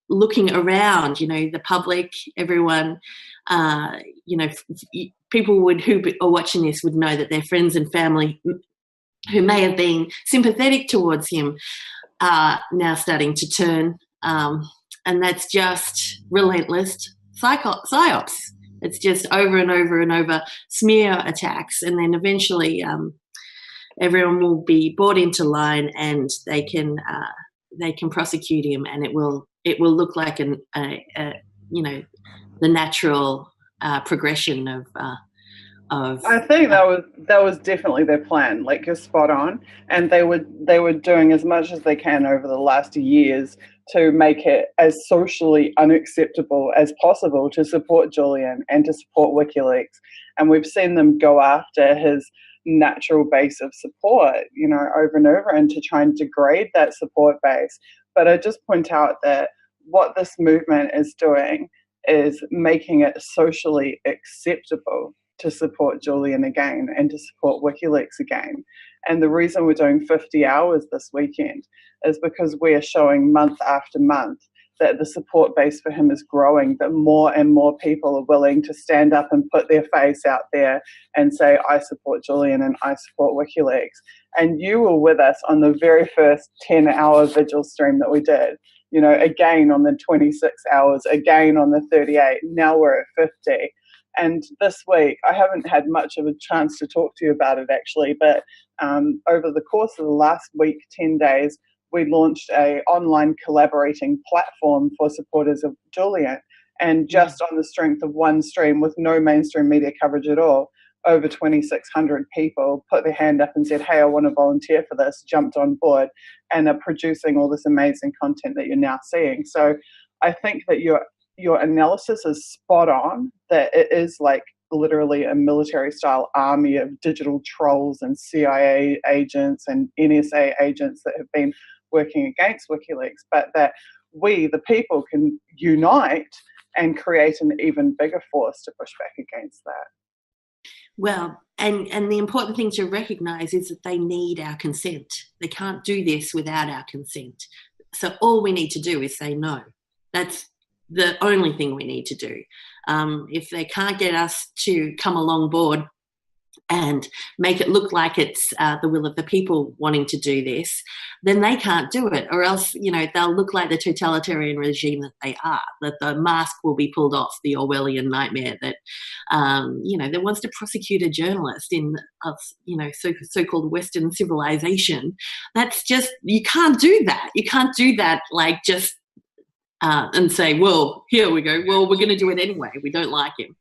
looking around, the public, everyone, people who are watching this would know that their friends and family who may have been sympathetic towards him are now starting to turn. And that's just relentless psyops. It's just over and over and over smear attacks. And then eventually everyone will be brought into line and they can prosecute him, and it will look like the natural progression of. I think that was definitely their plan. Like, you're spot on, and they were doing as much as they can over the last years to make it as socially unacceptable as possible to support Julian and to support WikiLeaks. And we've seen them go after his natural base of support, over and over, and to try and degrade that support base. But I just point out that what this movement is doing is making it socially acceptable to support Julian again and to support WikiLeaks again. And the reason we're doing 50 hours this weekend is because we are showing month after month that the support base for him is growing, that more and more people are willing to stand up and put their face out there and say, I support Julian and I support WikiLeaks. And you were with us on the very first 10-hour vigil stream that we did, again on the 26 hours, again on the 38, now we're at 50. And this week, I haven't had much of a chance to talk to you about it actually, but over the course of the last week, 10 days, we launched an online collaborating platform for supporters of Julian. And just on the strength of one stream with no mainstream media coverage at all, over 2,600 people put their hand up and said, hey, I want to volunteer for this, jumped on board, and are producing all this amazing content that you're now seeing. So I think that your analysis is spot on, that it is like literally a military-style army of digital trolls and CIA agents and NSA agents that have been working against WikiLeaks, but that we, the people, can unite and create an even bigger force to push back against that. Well, and the important thing to recognise is that they need our consent. They can't do this without our consent. So all we need to do is say no. That's the only thing we need to do. If they can't get us to come along board and make it look like it's the will of the people wanting to do this, then they can't do it, or else, they'll look like the totalitarian regime that they are, that the mask will be pulled off, the Orwellian nightmare that, that wants to prosecute a journalist in, so-called Western civilization. That's just, you can't do that. You can't do that, like, just and say, well, here we go. Well, we're going to do it anyway. We don't like him.